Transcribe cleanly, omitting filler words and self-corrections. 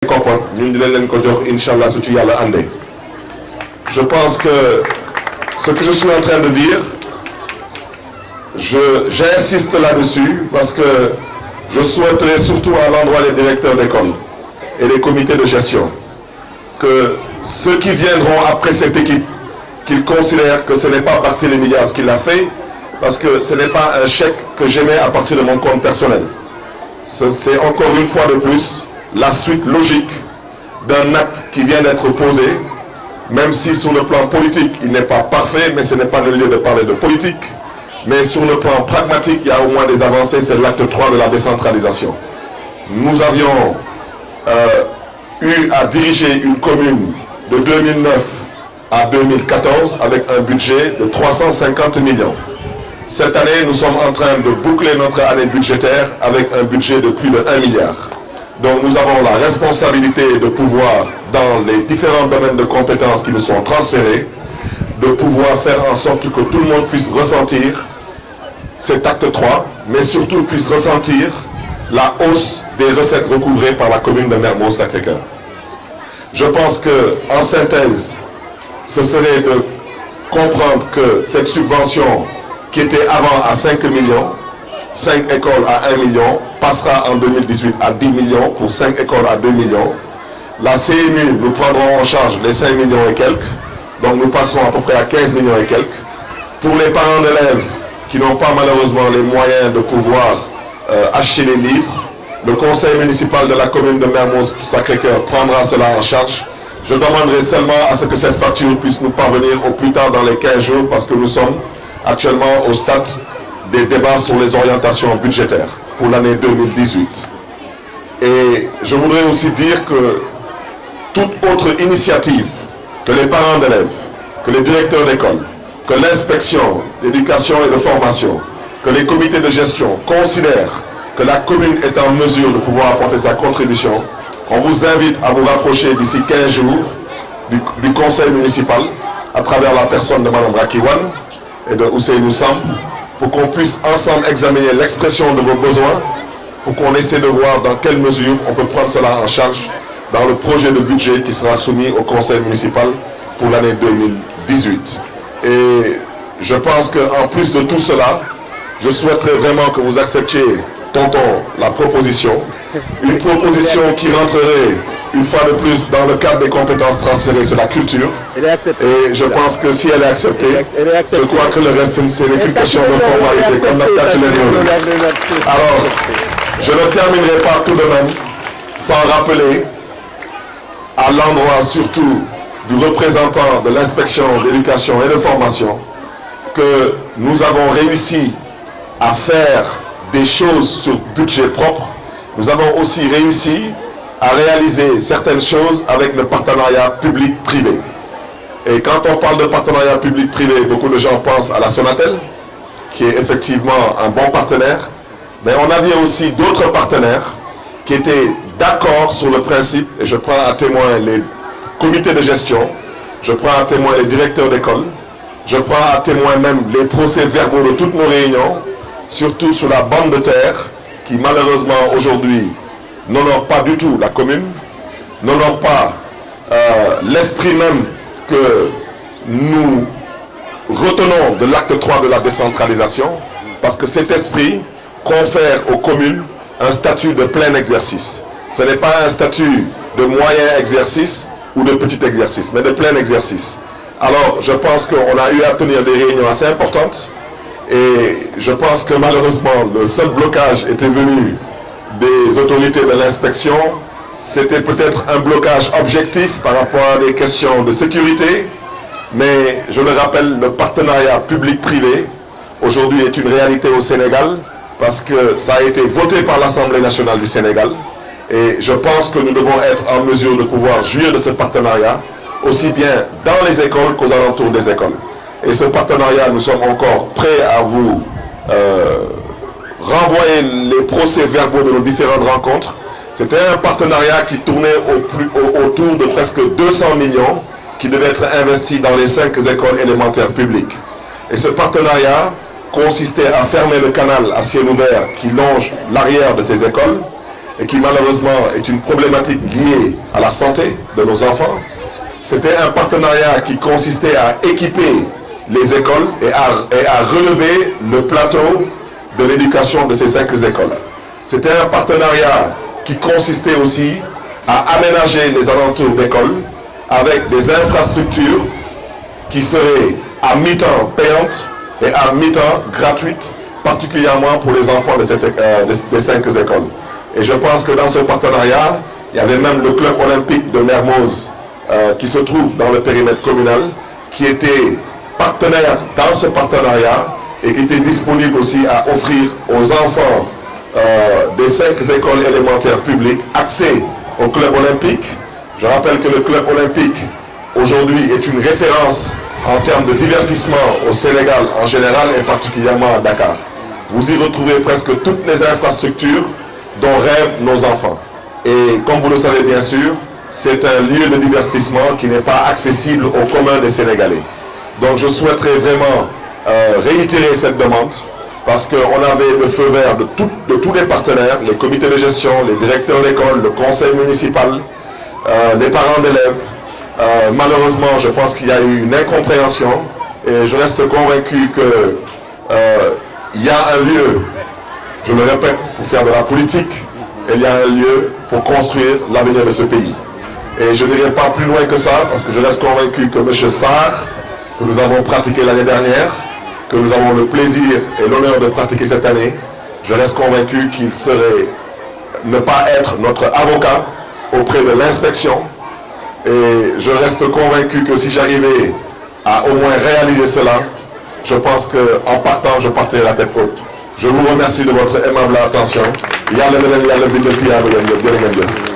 Je pense que ce que je suis en train de dire, j'insiste là-dessus parce que je souhaiterais surtout à l'endroit des directeurs d'école et des comités de gestion que ceux qui viendront après cette équipe, qu'ils considèrent que ce n'est pas Barthélémy Dias qui l'a fait, parce que ce n'est pas un chèque que j'émets à partir de mon compte personnel. C'est encore une fois de plus la suite logique d'un acte qui vient d'être posé, même si sur le plan politique il n'est pas parfait, mais ce n'est pas le lieu de parler de politique. Mais sur le plan pragmatique, il y a au moins des avancées, c'est l'acte 3 de la décentralisation. Nous avions eu à diriger une commune de 2009 à 2014 avec un budget de 350 millions. Cette année, nous sommes en train de boucler notre année budgétaire avec un budget de plus de 1 milliard. Donc nous avons la responsabilité de pouvoir, dans les différents domaines de compétences qui nous sont transférés, de pouvoir faire en sorte que tout le monde puisse ressentir cet acte 3, mais surtout puisse ressentir la hausse des recettes recouvrées par la commune de Mermoz-Sacré-Cœur. Je pense que, en synthèse, ce serait de comprendre que cette subvention qui était avant à 5 millions, 5 écoles à 1 million, passera en 2018 à 10 millions pour 5 écoles à 2 millions. La CMU, nous prendrons en charge les 5 millions et quelques, donc nous passerons à peu près à 15 millions et quelques. Pour les parents d'élèves qui n'ont pas malheureusement les moyens de pouvoir acheter les livres, le conseil municipal de la commune de Mermoz-Sacré-Cœur prendra cela en charge. Je demanderai seulement à ce que cette facture puisse nous parvenir au plus tard dans les 15 jours parce que nous sommes actuellement au stade des débats sur les orientations budgétaires pour l'année 2018. Et je voudrais aussi dire que toute autre initiative que les parents d'élèves, que les directeurs d'école, que l'inspection d'éducation et de formation, que les comités de gestion considèrent que la commune est en mesure de pouvoir apporter sa contribution, on vous invite à vous rapprocher d'ici 15 jours du conseil municipal à travers la personne de Mme Rakiwan et de Ousseynou Samb pour qu'on puisse ensemble examiner l'expression de vos besoins, pour qu'on essaie de voir dans quelle mesure on peut prendre cela en charge dans le projet de budget qui sera soumis au conseil municipal pour l'année 2018. Et je pense qu'en plus de tout cela, je souhaiterais vraiment que vous acceptiez, tonton, la proposition. Une proposition qui rentrerait une fois de plus dans le cadre des compétences transférées sur la culture. Et je pense que si elle est acceptée, je crois que le reste, c'est une question de formalité. Alors, je ne terminerai pas tout de même sans rappeler à l'endroit surtout du représentant de l'inspection d'éducation et de formation que nous avons réussi à faire des choses sur budget propre. Nous avons aussi réussi à réaliser certaines choses avec le partenariat public-privé. Et quand on parle de partenariat public-privé, beaucoup de gens pensent à la Sonatel, qui est effectivement un bon partenaire, mais on avait aussi d'autres partenaires qui étaient d'accord sur le principe, et je prends à témoin les comités de gestion, je prends à témoin les directeurs d'école, je prends à témoin même les procès-verbaux de toutes nos réunions, surtout sur la bande de terre, qui malheureusement aujourd'hui n'honore pas du tout la commune, n'honore pas l'esprit même que nous retenons de l'acte 3 de la décentralisation, parce que cet esprit confère aux communes un statut de plein exercice. Ce n'est pas un statut de moyen exercice ou de petit exercice, mais de plein exercice. Alors, je pense qu'on a eu à tenir des réunions assez importantes et je pense que malheureusement, le seul blocage était venu des autorités de l'inspection. C'était peut-être un blocage objectif par rapport à des questions de sécurité, mais je le rappelle, le partenariat public-privé aujourd'hui est une réalité au Sénégal parce que ça a été voté par l'Assemblée nationale du Sénégal et je pense que nous devons être en mesure de pouvoir jouir de ce partenariat aussi bien dans les écoles qu'aux alentours des écoles. Et ce partenariat, nous sommes encore prêts à vous renvoyer les procès-verbaux de nos différentes rencontres. C'était un partenariat qui tournait autour de presque 200 millions qui devaient être investis dans les 5 écoles élémentaires publiques. Et ce partenariat consistait à fermer le canal à ciel ouvert qui longe l'arrière de ces écoles et qui malheureusement est une problématique liée à la santé de nos enfants. C'était un partenariat qui consistait à équiper les écoles et à relever le plateau de l'éducation de ces 5 écoles. C'était un partenariat qui consistait aussi à aménager les alentours d'écoles avec des infrastructures qui seraient à mi-temps payantes et à mi-temps gratuites, particulièrement pour les enfants des 5 écoles. Et je pense que dans ce partenariat, il y avait même le club olympique de Mermoz qui se trouve dans le périmètre communal, qui était partenaire dans ce partenariat et qui était disponible aussi à offrir aux enfants des 5 écoles élémentaires publiques accès au club olympique. Je rappelle que le club olympique aujourd'hui est une référence en termes de divertissement au Sénégal en général et particulièrement à Dakar. Vous y retrouvez presque toutes les infrastructures dont rêvent nos enfants. Et comme vous le savez bien sûr, c'est un lieu de divertissement qui n'est pas accessible au commun des Sénégalais. Donc je souhaiterais vraiment réitérer cette demande parce qu'on avait le feu vert de tous les partenaires, les comités de gestion, les directeurs d'école, le conseil municipal, les parents d'élèves. Malheureusement, je pense qu'il y a eu une incompréhension et je reste convaincu qu'il y a un lieu, je le répète, pour faire de la politique et il y a un lieu pour construire l'avenir de ce pays. Et je n'irai pas plus loin que ça parce que je reste convaincu que M. Sarr, que nous avons pratiqué l'année dernière, que nous avons le plaisir et l'honneur de pratiquer cette année, je reste convaincu qu'il serait ne pas être notre avocat auprès de l'inspection. Et je reste convaincu que si j'arrivais à au moins réaliser cela, je pense qu'en partant, je partirai la tête haute. Je vous remercie de votre aimable attention. Yàlla na leen Yàlla bindal tiyaaba yéen ñëpp.